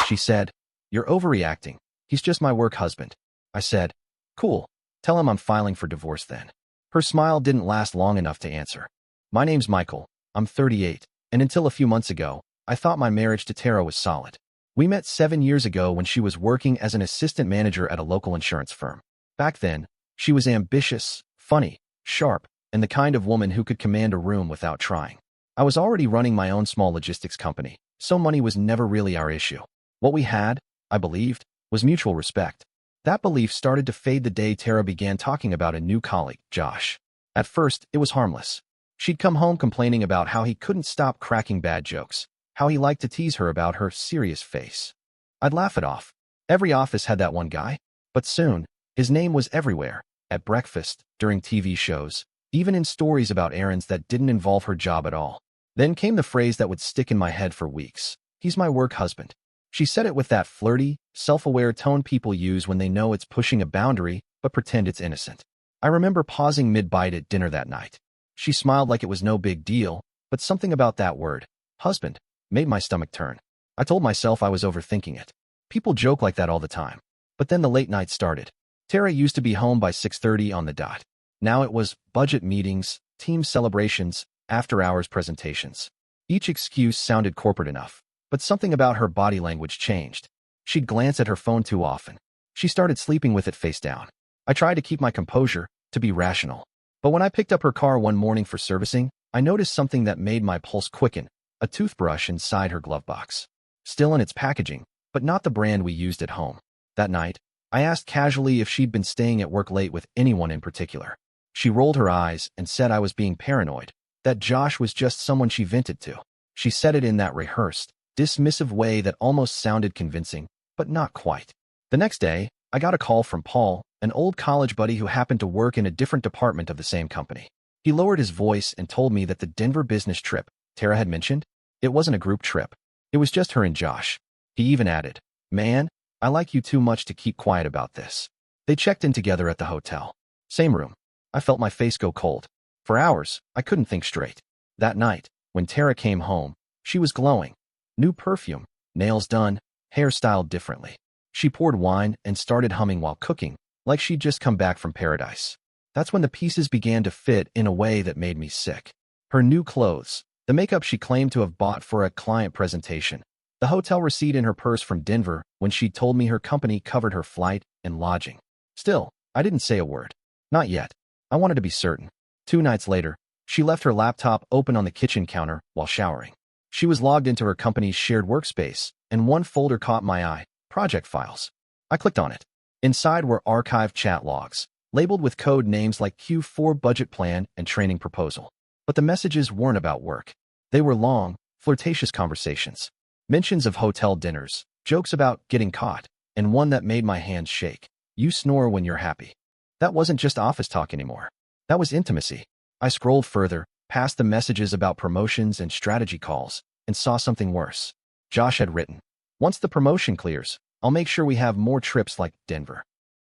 She said, "You're overreacting. He's just my work husband." I said, "Cool. Tell him I'm filing for divorce then." Her smile didn't last long enough to answer. "My name's Michael. I'm 38, and until a few months ago, I thought my marriage to Tara was solid. We met 7 years ago when she was working as an assistant manager at a local insurance firm. Back then, she was ambitious, funny, sharp, and the kind of woman who could command a room without trying. I was already running my own small logistics company, so money was never really our issue. What we had, I believed, was mutual respect. That belief started to fade the day Tara began talking about a new colleague, Josh. At first, it was harmless. She'd come home complaining about how he couldn't stop cracking bad jokes, how he liked to tease her about her serious face. I'd laugh it off. Every office had that one guy. But soon, his name was everywhere, at breakfast, during TV shows, even in stories about errands that didn't involve her job at all. Then came the phrase that would stick in my head for weeks. "He's my work husband." She said it with that flirty, self-aware tone people use when they know it's pushing a boundary but pretend it's innocent. I remember pausing mid-bite at dinner that night. She smiled like it was no big deal, but something about that word, husband, made my stomach turn. I told myself I was overthinking it. People joke like that all the time. But then the late night started. Tara used to be home by 6:30 on the dot. Now it was budget meetings, team celebrations, after-hours presentations. Each excuse sounded corporate enough, but something about her body language changed. She'd glance at her phone too often. She started sleeping with it face down. I tried to keep my composure, to be rational. But when I picked up her car one morning for servicing, I noticed something that made my pulse quicken, a toothbrush inside her glove box. Still in its packaging, but not the brand we used at home. That night, I asked casually if she'd been staying at work late with anyone in particular. She rolled her eyes and said I was being paranoid, that Josh was just someone she vented to. She said it in that rehearsed, dismissive way that almost sounded convincing, but not quite. The next day, I got a call from Paul, an old college buddy who happened to work in a different department of the same company. He lowered his voice and told me that the Denver business trip Tara had mentioned, it wasn't a group trip. It was just her and Josh. He even added, "Man, I like you too much to keep quiet about this." They checked in together at the hotel. Same room. I felt my face go cold. For hours, I couldn't think straight. That night, when Tara came home, she was glowing. New perfume, nails done, hair styled differently. She poured wine and started humming while cooking, like she'd just come back from paradise. That's when the pieces began to fit in a way that made me sick. Her new clothes, the makeup she claimed to have bought for a client presentation, the hotel receipt in her purse from Denver when she told me her company covered her flight and lodging. Still, I didn't say a word. Not yet. I wanted to be certain. 2 nights later, she left her laptop open on the kitchen counter while showering. She was logged into her company's shared workspace, and one folder caught my eye, project files. I clicked on it. Inside were archived chat logs, labeled with code names like Q4 budget plan and training proposal. But the messages weren't about work. They were long, flirtatious conversations. Mentions of hotel dinners, jokes about getting caught, and one that made my hands shake. "You snore when you're happy." That wasn't just office talk anymore. That was intimacy. I scrolled further, past the messages about promotions and strategy calls, and saw something worse. Josh had written, "Once the promotion clears, I'll make sure we have more trips like Denver."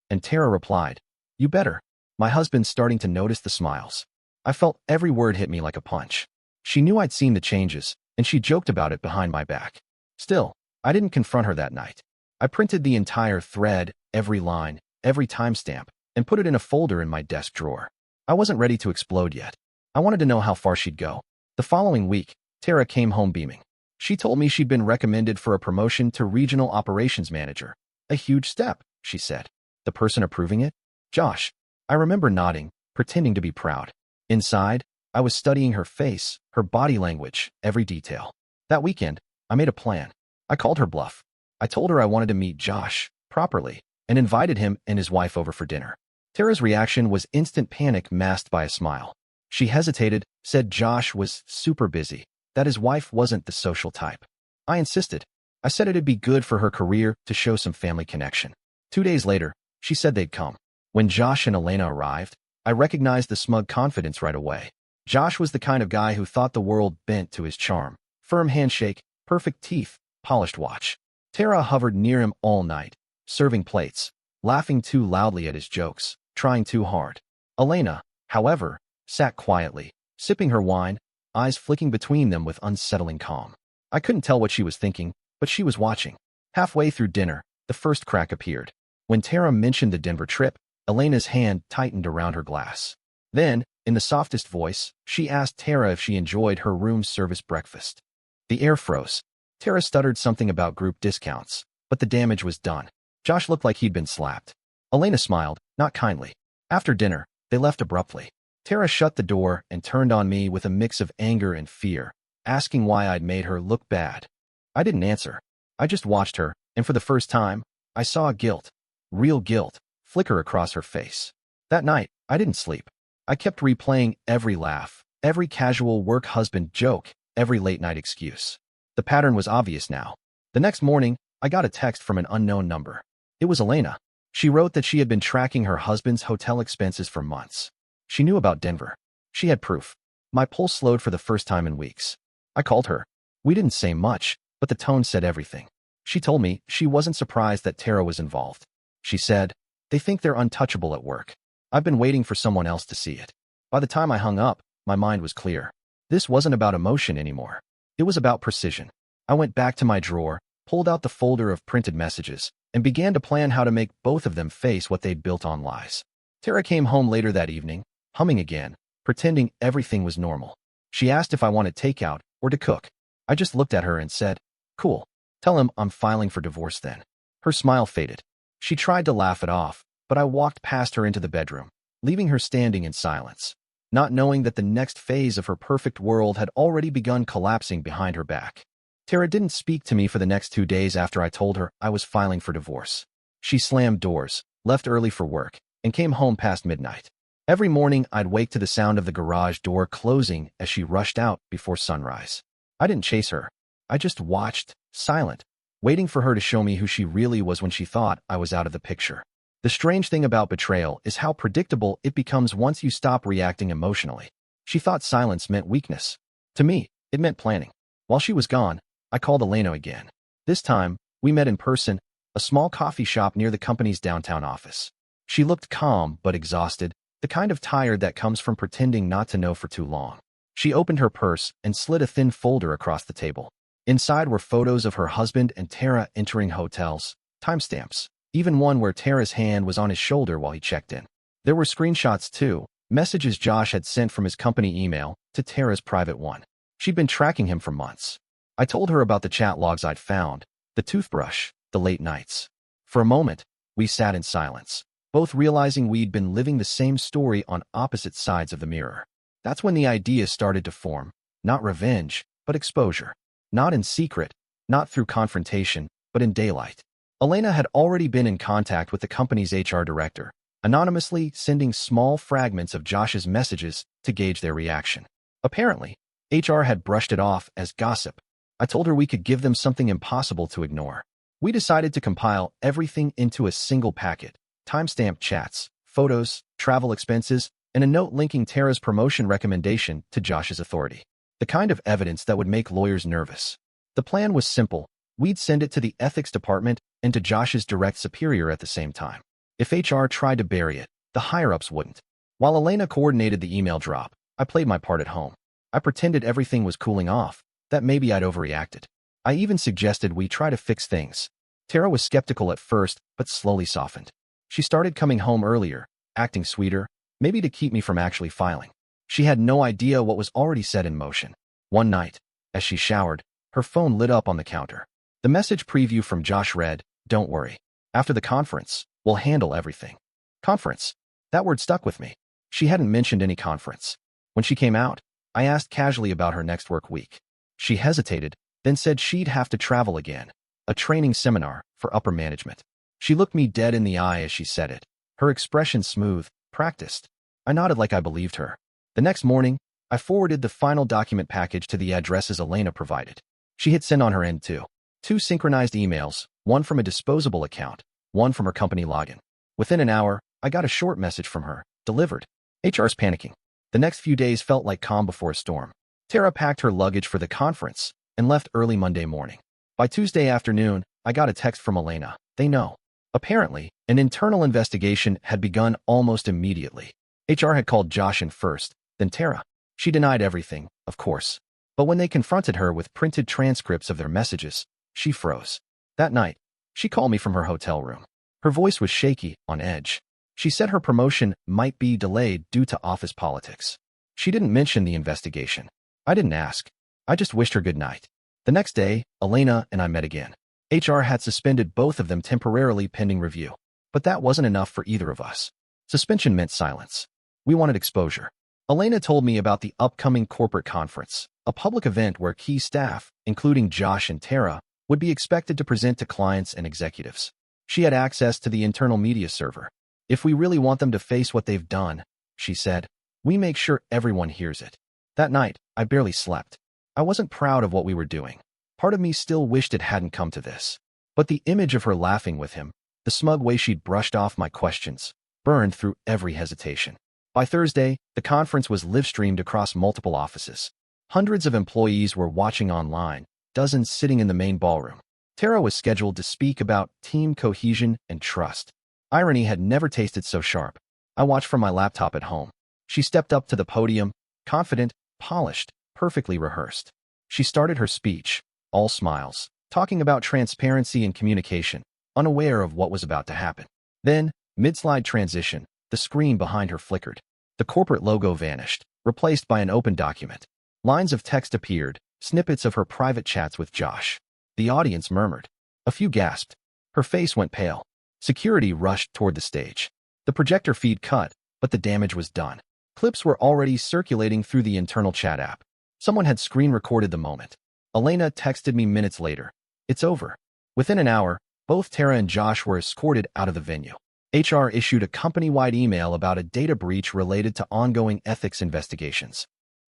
And Tara replied, "You better." My husband's starting to notice the smiles. I felt every word hit me like a punch. She knew I'd seen the changes, and she joked about it behind my back. Still, I didn't confront her that night. I printed the entire thread, every line, every timestamp, and put it in a folder in my desk drawer. I wasn't ready to explode yet. I wanted to know how far she'd go. The following week, Tara came home beaming. She told me she'd been recommended for a promotion to regional operations manager. "A huge step," she said. "The person approving it?" "Josh." I remember nodding, pretending to be proud. Inside, I was studying her face, her body language, every detail. That weekend, I made a plan. I called her bluff. I told her I wanted to meet Josh, properly, and invited him and his wife over for dinner. Tara's reaction was instant panic masked by a smile. She hesitated, said Josh was super busy, that his wife wasn't the social type. I insisted. I said it'd be good for her career to show some family connection. 2 days later, she said they'd come. When Josh and Elena arrived, I recognized the smug confidence right away. Josh was the kind of guy who thought the world bent to his charm. Firm handshake, perfect teeth, polished watch. Tara hovered near him all night, serving plates, laughing too loudly at his jokes, trying too hard. Elena, however, sat quietly, sipping her wine, eyes flicking between them with unsettling calm. I couldn't tell what she was thinking, but she was watching. Halfway through dinner, the first crack appeared. When Tara mentioned the Denver trip, Elena's hand tightened around her glass. Then, in the softest voice, she asked Tara if she enjoyed her room service breakfast. The air froze. Tara stuttered something about group discounts, but the damage was done. Josh looked like he'd been slapped. Elena smiled, not kindly. After dinner, they left abruptly. Tara shut the door and turned on me with a mix of anger and fear, asking why I'd made her look bad. I didn't answer. I just watched her, and for the first time, I saw guilt, real guilt, flicker across her face. That night, I didn't sleep. I kept replaying every laugh, every casual work husband joke, every late-night excuse. The pattern was obvious now. The next morning, I got a text from an unknown number. It was Elena. She wrote that she had been tracking her husband's hotel expenses for months. She knew about Denver. She had proof. My pulse slowed for the first time in weeks. I called her. We didn't say much, but the tone said everything. She told me she wasn't surprised that Tara was involved. She said, "They think they're untouchable at work. I've been waiting for someone else to see it." By the time I hung up, my mind was clear. This wasn't about emotion anymore. It was about precision. I went back to my drawer, pulled out the folder of printed messages, and began to plan how to make both of them face what they'd built on lies. Tara came home later that evening, humming again, pretending everything was normal. She asked if I wanted takeout or to cook. I just looked at her and said, "Cool. Tell him I'm filing for divorce then." Her smile faded. She tried to laugh it off, but I walked past her into the bedroom, leaving her standing in silence, not knowing that the next phase of her perfect world had already begun collapsing behind her back. Tara didn't speak to me for the next 2 days after I told her I was filing for divorce. She slammed doors, left early for work, and came home past midnight. Every morning, I'd wake to the sound of the garage door closing as she rushed out before sunrise. I didn't chase her. I just watched, silent, waiting for her to show me who she really was when she thought I was out of the picture. The strange thing about betrayal is how predictable it becomes once you stop reacting emotionally. She thought silence meant weakness. To me, it meant planning. While she was gone, I called Elena again. This time, we met in person, a small coffee shop near the company's downtown office. She looked calm but exhausted, the kind of tired that comes from pretending not to know for too long. She opened her purse and slid a thin folder across the table. Inside were photos of her husband and Tara entering hotels, timestamps, even one where Tara's hand was on his shoulder while he checked in. There were screenshots too, messages Josh had sent from his company email to Tara's private one. She'd been tracking him for months. I told her about the chat logs I'd found, the toothbrush, the late nights. For a moment, we sat in silence, both realizing we'd been living the same story on opposite sides of the mirror. That's when the idea started to form, not revenge, but exposure. Not in secret, not through confrontation, but in daylight. Elena had already been in contact with the company's HR director, anonymously sending small fragments of Josh's messages to gauge their reaction. Apparently, HR had brushed it off as gossip. I told her we could give them something impossible to ignore. We decided to compile everything into a single packet: timestamped chats, photos, travel expenses, and a note linking Tara's promotion recommendation to Josh's authority. The kind of evidence that would make lawyers nervous. The plan was simple. We'd send it to the ethics department and to Josh's direct superior at the same time. If HR tried to bury it, the higher-ups wouldn't. While Elena coordinated the email drop, I played my part at home. I pretended everything was cooling off, that maybe I'd overreacted. I even suggested we try to fix things. Tara was skeptical at first, but slowly softened. She started coming home earlier, acting sweeter, maybe to keep me from actually filing. She had no idea what was already set in motion. One night, as she showered, her phone lit up on the counter. The message preview from Josh read, "Don't worry. After the conference, we'll handle everything." Conference. That word stuck with me. She hadn't mentioned any conference. When she came out, I asked casually about her next work week. She hesitated, then said she'd have to travel again. A training seminar for upper management. She looked me dead in the eye as she said it. Her expression smooth, practiced. I nodded like I believed her. The next morning, I forwarded the final document package to the addresses Elena provided. She hit send on her end too. 2 synchronized emails, one from a disposable account, one from her company login. Within an hour, I got a short message from her, delivered. HR's panicking. The next few days felt like calm before a storm. Tara packed her luggage for the conference and left early Monday morning. By Tuesday afternoon, I got a text from Elena. They know. Apparently, an internal investigation had begun almost immediately. HR had called Josh in first, then Tara. She denied everything, of course. But when they confronted her with printed transcripts of their messages, she froze. That night, She called me from her hotel room. Her voice was shaky, on edge. She said her promotion might be delayed due to office politics. She didn't mention the investigation. I didn't ask. I just wished her good night. The next day, Elena and I met again. HR had suspended both of them temporarily pending review. But that wasn't enough for either of us. Suspension meant silence. We wanted exposure. Elena told me about the upcoming corporate conference, a public event where key staff, including Josh and Tara, would be expected to present to clients and executives. She had access to the internal media server. If we really want them to face what they've done, she said, we make sure everyone hears it. That night, I barely slept. I wasn't proud of what we were doing. Part of me still wished it hadn't come to this. But the image of her laughing with him, the smug way she'd brushed off my questions, burned through every hesitation. By Thursday, the conference was live-streamed across multiple offices. Hundreds of employees were watching online, dozens sitting in the main ballroom. Tara was scheduled to speak about team cohesion and trust. Irony had never tasted so sharp. I watched from my laptop at home. She stepped up to the podium, confident, polished, perfectly rehearsed. She started her speech, all smiles, talking about transparency and communication, unaware of what was about to happen. Then, mid-slide transition, the screen behind her flickered. The corporate logo vanished, replaced by an open document. Lines of text appeared, snippets of her private chats with Josh. The audience murmured. A few gasped. Her face went pale. Security rushed toward the stage. The projector feed cut, but the damage was done. Clips were already circulating through the internal chat app. Someone had screen recorded the moment. Elena texted me minutes later. It's over. Within an hour, both Tara and Josh were escorted out of the venue. HR issued a company-wide email about a data breach related to ongoing ethics investigations.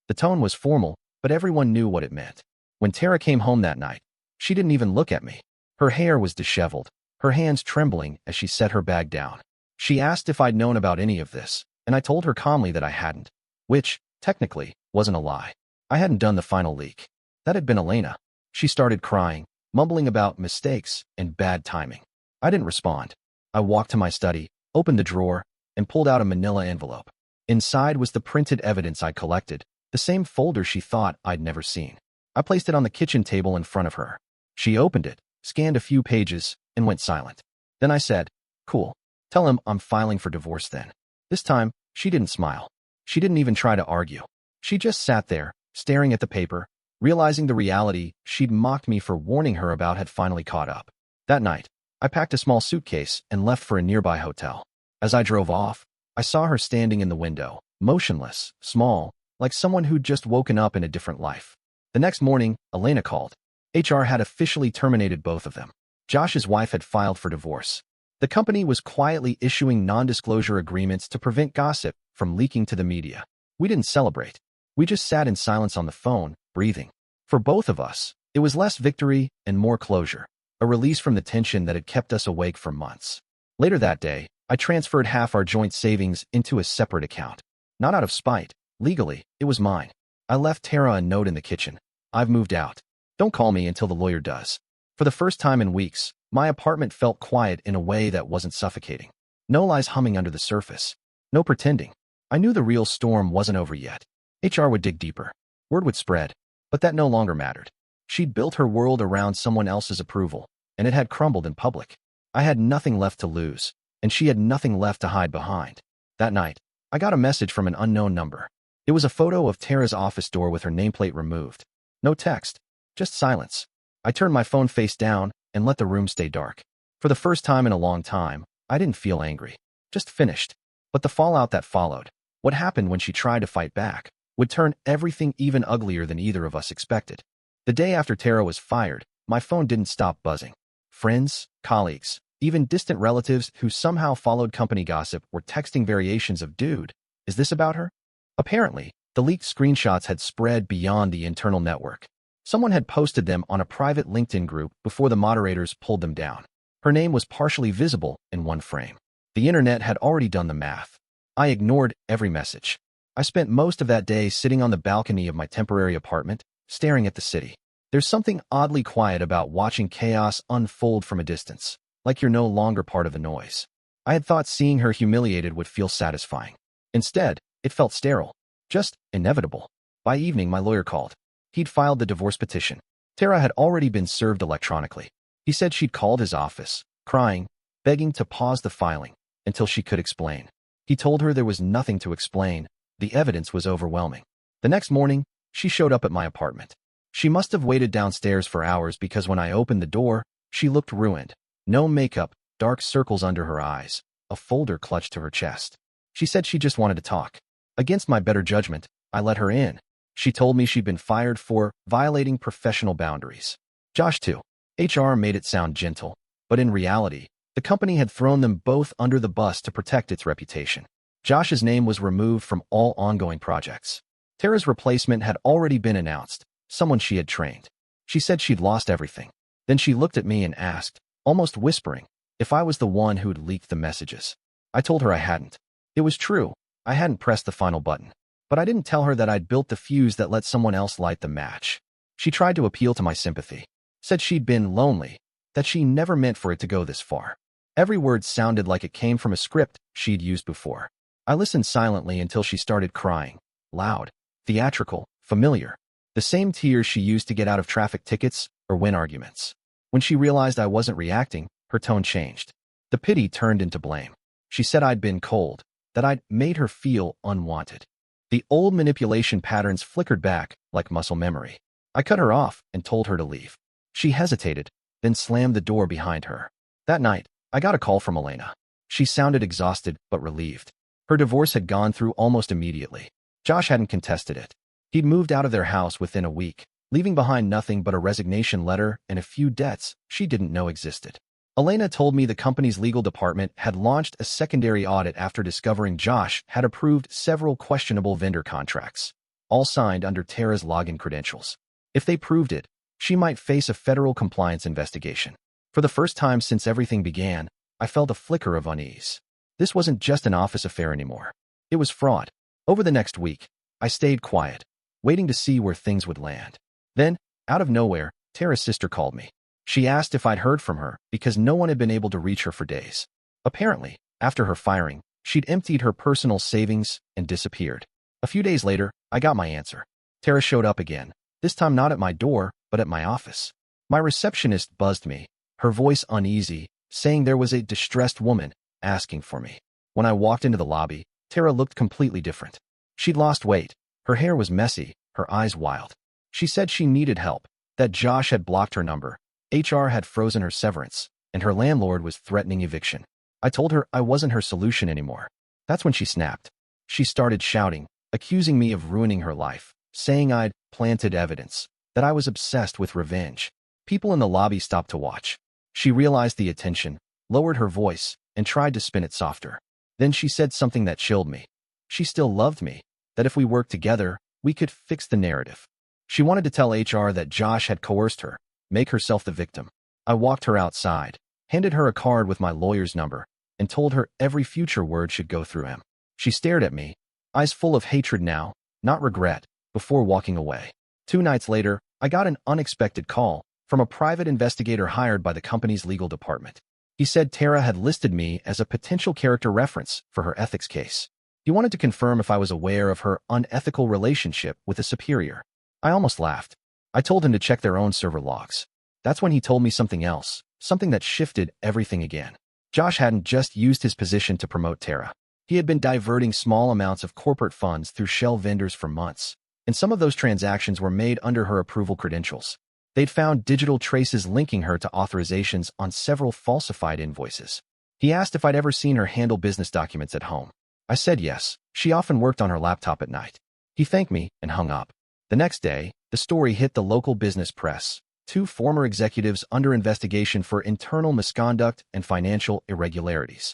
The tone was formal, but everyone knew what it meant. When Tara came home that night, she didn't even look at me. Her hair was disheveled, her hands trembling as she set her bag down. She asked if I'd known about any of this, and I told her calmly that I hadn't, which, technically, wasn't a lie. I hadn't done the final leak. That had been Elena. She started crying, mumbling about mistakes and bad timing. I didn't respond. I walked to my study, opened the drawer, and pulled out a manila envelope. Inside was the printed evidence I collected, the same folder she thought I'd never seen. I placed it on the kitchen table in front of her. She opened it, scanned a few pages, and went silent. Then I said, cool. Tell him I'm filing for divorce then. This time, she didn't smile. She didn't even try to argue. She just sat there, staring at the paper, realizing the reality she'd mocked me for warning her about had finally caught up. That night, I packed a small suitcase and left for a nearby hotel. As I drove off, I saw her standing in the window, motionless, small, like someone who'd just woken up in a different life. The next morning, Elena called. HR had officially terminated both of them. Josh's wife had filed for divorce. The company was quietly issuing non-disclosure agreements to prevent gossip from leaking to the media. We didn't celebrate. We just sat in silence on the phone, breathing. For both of us, it was less victory and more closure, a release from the tension that had kept us awake for months. Later that day, I transferred half our joint savings into a separate account. Not out of spite. Legally, it was mine. I left Tara a note in the kitchen. I've moved out. Don't call me until the lawyer does. For the first time in weeks, my apartment felt quiet in a way that wasn't suffocating. No lies humming under the surface. No pretending. I knew the real storm wasn't over yet. HR would dig deeper. Word would spread. But that no longer mattered. She'd built her world around someone else's approval, and it had crumbled in public. I had nothing left to lose, and she had nothing left to hide behind. That night, I got a message from an unknown number. It was a photo of Tara's office door with her nameplate removed. No text, just silence. I turned my phone face down and let the room stay dark. For the first time in a long time, I didn't feel angry, just finished. But the fallout that followed, what happened when she tried to fight back, would turn everything even uglier than either of us expected. The day after Tara was fired, my phone didn't stop buzzing. Friends, colleagues, even distant relatives who somehow followed company gossip were texting variations of, "Dude, is this about her?" Apparently, the leaked screenshots had spread beyond the internal network. Someone had posted them on a private LinkedIn group before the moderators pulled them down. Her name was partially visible in one frame. The internet had already done the math. I ignored every message. I spent most of that day sitting on the balcony of my temporary apartment, staring at the city. There's something oddly quiet about watching chaos unfold from a distance, like you're no longer part of the noise. I had thought seeing her humiliated would feel satisfying. Instead, it felt sterile, just inevitable. By evening, my lawyer called. He'd filed the divorce petition. Tara had already been served electronically. He said she'd called his office, crying, begging to pause the filing until she could explain. He told her there was nothing to explain. The evidence was overwhelming. The next morning, she showed up at my apartment. She must have waited downstairs for hours because when I opened the door, she looked ruined. No makeup, dark circles under her eyes, a folder clutched to her chest. She said she just wanted to talk. Against my better judgment, I let her in. She told me she'd been fired for violating professional boundaries. Josh too. HR made it sound gentle, but in reality, the company had thrown them both under the bus to protect its reputation. Josh's name was removed from all ongoing projects. Tara's replacement had already been announced, someone she had trained. She said she'd lost everything. Then she looked at me and asked, almost whispering, if I was the one who'd leaked the messages. I told her I hadn't. It was true, I hadn't pressed the final button. But I didn't tell her that I'd built the fuse that let someone else light the match. She tried to appeal to my sympathy, said she'd been lonely, that she never meant for it to go this far. Every word sounded like it came from a script she'd used before. I listened silently until she started crying, loud, theatrical, familiar. The same tears she used to get out of traffic tickets or win arguments. When she realized I wasn't reacting, her tone changed. The pity turned into blame. She said I'd been cold, that I'd made her feel unwanted. The old manipulation patterns flickered back like muscle memory. I cut her off and told her to leave. She hesitated, then slammed the door behind her. That night, I got a call from Elena. She sounded exhausted but relieved. Her divorce had gone through almost immediately. Josh hadn't contested it. He'd moved out of their house within a week, leaving behind nothing but a resignation letter and a few debts she didn't know existed. Elena told me the company's legal department had launched a secondary audit after discovering Josh had approved several questionable vendor contracts, all signed under Tara's login credentials. If they proved it, she might face a federal compliance investigation. For the first time since everything began, I felt a flicker of unease. This wasn't just an office affair anymore. It was fraud. Over the next week, I stayed quiet, waiting to see where things would land. Then, out of nowhere, Tara's sister called me. She asked if I'd heard from her because no one had been able to reach her for days. Apparently, after her firing, she'd emptied her personal savings and disappeared. A few days later, I got my answer. Tara showed up again, this time not at my door, but at my office. My receptionist buzzed me, her voice uneasy, saying there was a distressed woman asking for me. When I walked into the lobby, Tara looked completely different. She'd lost weight, her hair was messy, her eyes wild. She said she needed help, that Josh had blocked her number, HR had frozen her severance, and her landlord was threatening eviction. I told her I wasn't her solution anymore. That's when she snapped. She started shouting, accusing me of ruining her life, saying I'd planted evidence, that I was obsessed with revenge. People in the lobby stopped to watch. She realized the attention, lowered her voice, and tried to spin it softer. Then she said something that chilled me. She still loved me, that if we worked together, we could fix the narrative. She wanted to tell HR that Josh had coerced her, make herself the victim. I walked her outside, handed her a card with my lawyer's number, and told her every future word should go through him. She stared at me, eyes full of hatred now, not regret, before walking away. 2 nights later, I got an unexpected call from a private investigator hired by the company's legal department. He said Tara had listed me as a potential character reference for her ethics case. He wanted to confirm if I was aware of her unethical relationship with a superior. I almost laughed. I told him to check their own server logs. That's when he told me something else, something that shifted everything again. Josh hadn't just used his position to promote Tara. He had been diverting small amounts of corporate funds through shell vendors for months, and some of those transactions were made under her approval credentials. They'd found digital traces linking her to authorizations on several falsified invoices. He asked if I'd ever seen her handle business documents at home. I said yes, she often worked on her laptop at night. He thanked me and hung up. The next day, the story hit the local business press. 2 former executives under investigation for internal misconduct and financial irregularities.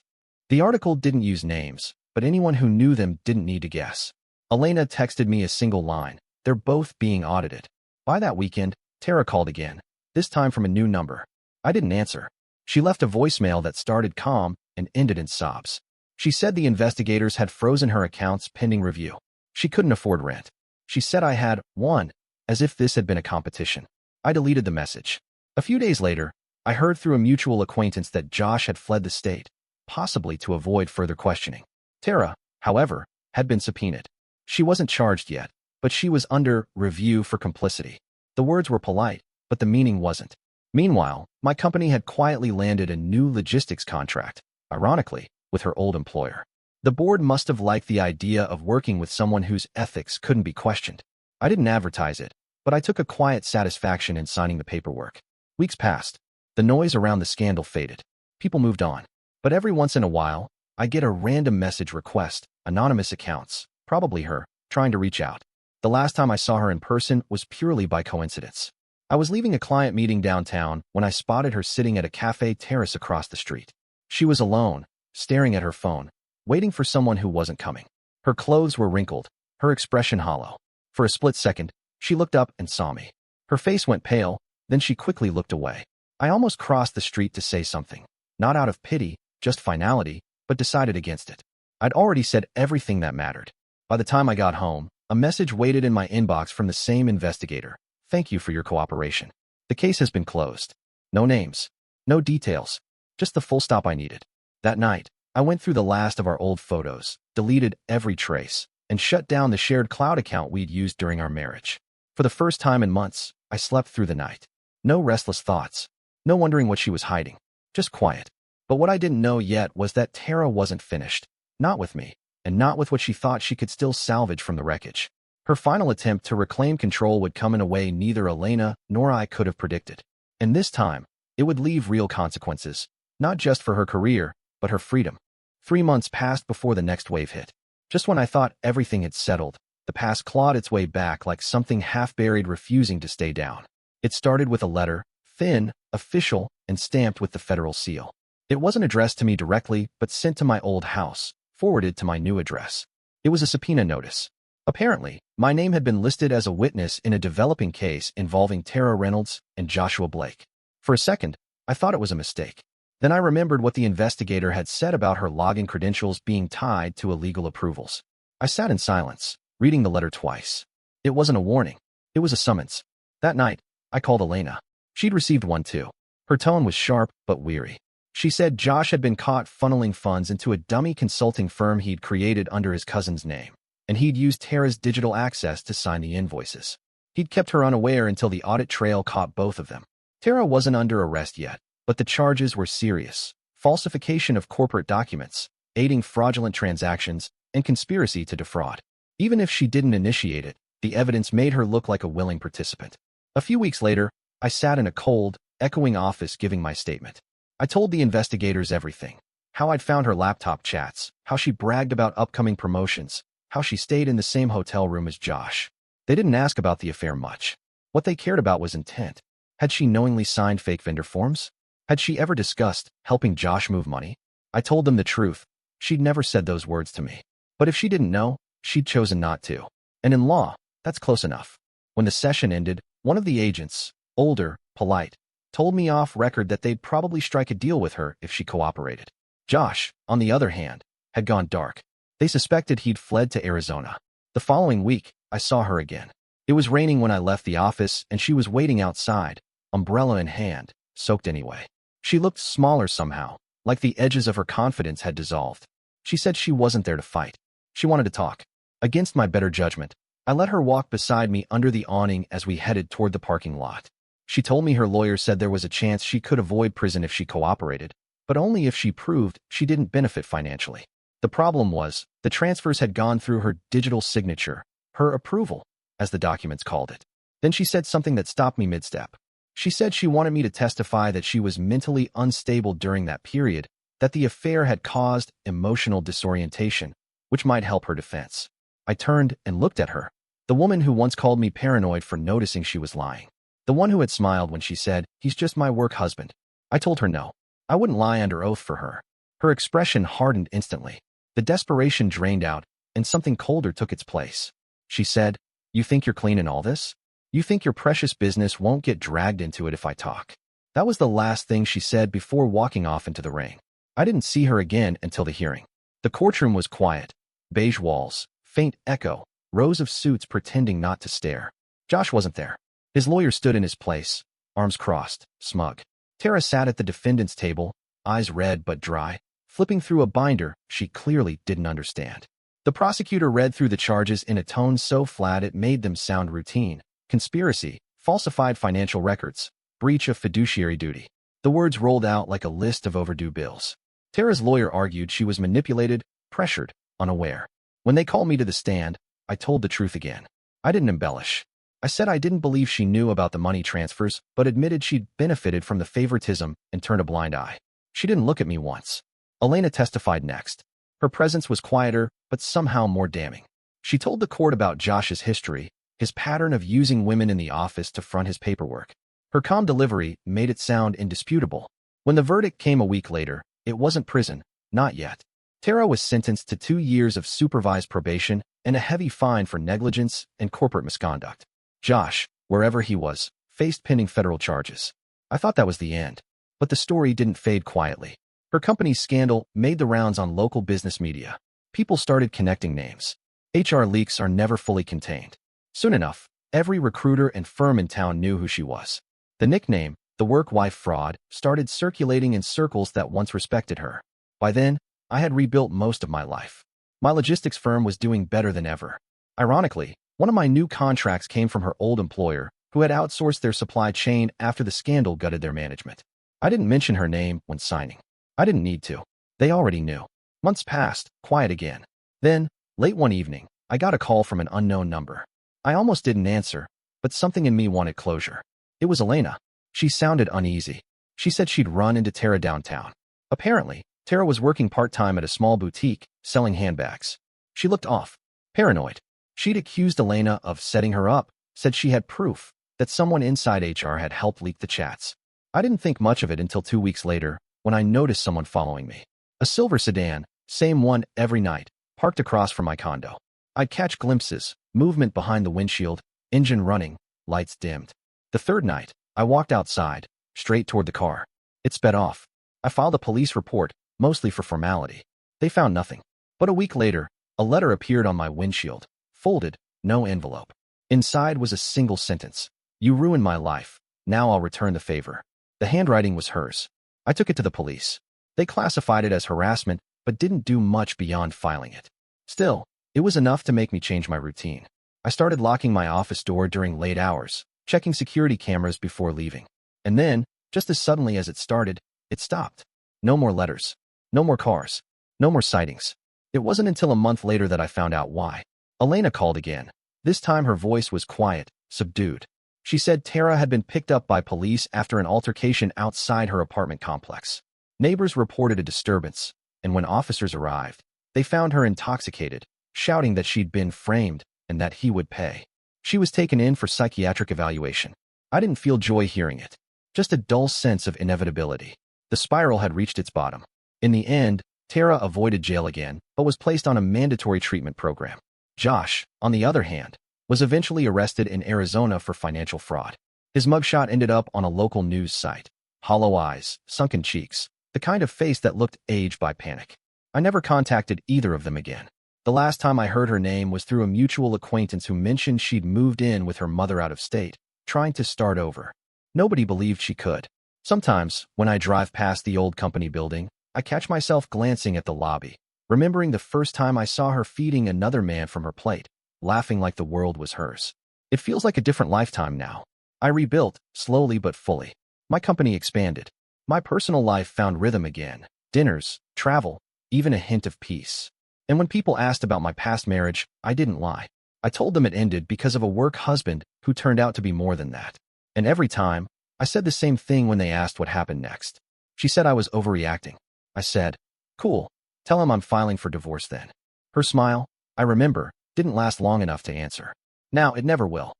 The article didn't use names, but anyone who knew them didn't need to guess. Elena texted me a single line. They're both being audited. By that weekend, Tara called again, this time from a new number. I didn't answer. She left a voicemail that started calm and ended in sobs. She said the investigators had frozen her accounts pending review. She couldn't afford rent. She said I had won, as if this had been a competition. I deleted the message. A few days later, I heard through a mutual acquaintance that Josh had fled the state, possibly to avoid further questioning. Tara, however, had been subpoenaed. She wasn't charged yet, but she was under review for complicity. The words were polite, but the meaning wasn't. Meanwhile, my company had quietly landed a new logistics contract, ironically, with her old employer. The board must have liked the idea of working with someone whose ethics couldn't be questioned. I didn't advertise it, but I took a quiet satisfaction in signing the paperwork. Weeks passed. The noise around the scandal faded. People moved on. But every once in a while, I get a random message request, anonymous accounts, probably her, trying to reach out. The last time I saw her in person was purely by coincidence. I was leaving a client meeting downtown when I spotted her sitting at a cafe terrace across the street. She was alone, staring at her phone, waiting for someone who wasn't coming. Her clothes were wrinkled, her expression hollow. For a split second, she looked up and saw me. Her face went pale, then she quickly looked away. I almost crossed the street to say something, not out of pity, just finality, but decided against it. I'd already said everything that mattered. By the time I got home, a message waited in my inbox from the same investigator. Thank you for your cooperation. The case has been closed. No names, no details, just the full stop I needed. That night, I went through the last of our old photos, deleted every trace, and shut down the shared cloud account we'd used during our marriage. For the first time in months, I slept through the night. No restless thoughts, no wondering what she was hiding, just quiet. But what I didn't know yet was that Tara wasn't finished, not with me, and not with what she thought she could still salvage from the wreckage. Her final attempt to reclaim control would come in a way neither Elena nor I could have predicted. And this time, it would leave real consequences, not just for her career, but her freedom. 3 months passed before the next wave hit. Just when I thought everything had settled, the past clawed its way back like something half-buried refusing to stay down. It started with a letter, thin, official, and stamped with the federal seal. It wasn't addressed to me directly, but sent to my old house, forwarded to my new address. It was a subpoena notice. Apparently, my name had been listed as a witness in a developing case involving Tara Reynolds and Joshua Blake. For a second, I thought it was a mistake. Then I remembered what the investigator had said about her login credentials being tied to illegal approvals. I sat in silence, reading the letter twice. It wasn't a warning. It was a summons. That night, I called Elena. She'd received one too. Her tone was sharp but weary. She said Josh had been caught funneling funds into a dummy consulting firm he'd created under his cousin's name, and he'd used Tara's digital access to sign the invoices. He'd kept her unaware until the audit trail caught both of them. Tara wasn't under arrest yet, but the charges were serious: falsification of corporate documents, aiding fraudulent transactions, and conspiracy to defraud. Even if she didn't initiate it, the evidence made her look like a willing participant. A few weeks later, I sat in a cold, echoing office giving my statement. I told the investigators everything: how I'd found her laptop chats, how she bragged about upcoming promotions, how she stayed in the same hotel room as Josh. They didn't ask about the affair much. What they cared about was intent. Had she knowingly signed fake vendor forms? Had she ever discussed helping Josh move money? I told them the truth. She'd never said those words to me. But if she didn't know, she'd chosen not to. And in law, that's close enough. When the session ended, one of the agents, older, polite, told me off record that they'd probably strike a deal with her if she cooperated. Josh, on the other hand, had gone dark. They suspected he'd fled to Arizona. The following week, I saw her again. It was raining when I left the office, and she was waiting outside, umbrella in hand, soaked anyway. She looked smaller somehow, like the edges of her confidence had dissolved. She said she wasn't there to fight. She wanted to talk. Against my better judgment, I let her walk beside me under the awning as we headed toward the parking lot. She told me her lawyer said there was a chance she could avoid prison if she cooperated, but only if she proved she didn't benefit financially. The problem was, the transfers had gone through her digital signature, her approval, as the documents called it. Then she said something that stopped me mid-step. She said she wanted me to testify that she was mentally unstable during that period, that the affair had caused emotional disorientation, which might help her defense. I turned and looked at her, the woman who once called me paranoid for noticing she was lying. The one who had smiled when she said, "He's just my work husband." I told her no. I wouldn't lie under oath for her. Her expression hardened instantly. The desperation drained out, and something colder took its place. She said, "You think you're clean in all this? You think your precious business won't get dragged into it if I talk?" That was the last thing she said before walking off into the rain. I didn't see her again until the hearing. The courtroom was quiet. Beige walls, faint echo, rows of suits pretending not to stare. Josh wasn't there. His lawyer stood in his place, arms crossed, smug. Tara sat at the defendant's table, eyes red but dry, flipping through a binder she clearly didn't understand. The prosecutor read through the charges in a tone so flat it made them sound routine: conspiracy, falsified financial records, breach of fiduciary duty. The words rolled out like a list of overdue bills. Tara's lawyer argued she was manipulated, pressured, unaware. When they called me to the stand, I told the truth again. I didn't embellish. I said I didn't believe she knew about the money transfers, but admitted she'd benefited from the favoritism and turned a blind eye. She didn't look at me once. Elena testified next. Her presence was quieter, but somehow more damning. She told the court about Josh's history, his pattern of using women in the office to front his paperwork. Her calm delivery made it sound indisputable. When the verdict came a week later, it wasn't prison, not yet. Tara was sentenced to 2 years of supervised probation and a heavy fine for negligence and corporate misconduct. Josh, wherever he was, faced pending federal charges. I thought that was the end. But the story didn't fade quietly. Her company's scandal made the rounds on local business media. People started connecting names. HR leaks are never fully contained. Soon enough, every recruiter and firm in town knew who she was. The nickname, the work wife fraud, started circulating in circles that once respected her. By then, I had rebuilt most of my life. My logistics firm was doing better than ever. Ironically, one of my new contracts came from her old employer, who had outsourced their supply chain after the scandal gutted their management. I didn't mention her name when signing. I didn't need to. They already knew. Months passed, quiet again. Then, late one evening, I got a call from an unknown number. I almost didn't answer, but something in me wanted closure. It was Elena. She sounded uneasy. She said she'd run into Tara downtown. Apparently, Tara was working part-time at a small boutique, selling handbags. She looked off, paranoid. She'd accused Elena of setting her up, said she had proof that someone inside HR had helped leak the chats. I didn't think much of it until 2 weeks later, when I noticed someone following me. A silver sedan, same one every night, parked across from my condo. I'd catch glimpses, movement behind the windshield, engine running, lights dimmed. The third night, I walked outside, straight toward the car. It sped off. I filed a police report, mostly for formality. They found nothing. But a week later, a letter appeared on my windshield. Folded, no envelope. Inside was a single sentence. You ruined my life. Now I'll return the favor. The handwriting was hers. I took it to the police. They classified it as harassment, but didn't do much beyond filing it. Still, it was enough to make me change my routine. I started locking my office door during late hours, checking security cameras before leaving. And then, just as suddenly as it started, it stopped. No more letters. No more cars. No more sightings. It wasn't until a month later that I found out why. Elena called again. This time her voice was quiet, subdued. She said Tara had been picked up by police after an altercation outside her apartment complex. Neighbors reported a disturbance, and when officers arrived, they found her intoxicated, shouting that she'd been framed and that he would pay. She was taken in for psychiatric evaluation. I didn't feel joy hearing it, just a dull sense of inevitability. The spiral had reached its bottom. In the end, Tara avoided jail again, but was placed on a mandatory treatment program. Josh, on the other hand, was eventually arrested in Arizona for financial fraud. His mugshot ended up on a local news site. Hollow eyes, sunken cheeks, the kind of face that looked aged by panic. I never contacted either of them again. The last time I heard her name was through a mutual acquaintance who mentioned she'd moved in with her mother out of state, trying to start over. Nobody believed she could. Sometimes, when I drive past the old company building, I catch myself glancing at the lobby, remembering the first time I saw her feeding another man from her plate, laughing like the world was hers. It feels like a different lifetime now. I rebuilt, slowly but fully. My company expanded. My personal life found rhythm again. Dinners, travel, even a hint of peace. And when people asked about my past marriage, I didn't lie. I told them it ended because of a work husband who turned out to be more than that. And every time, I said the same thing when they asked what happened next. She said I was overreacting. I said, cool, tell him I'm filing for divorce then. Her smile, I remember, didn't last long enough to answer. Now it never will.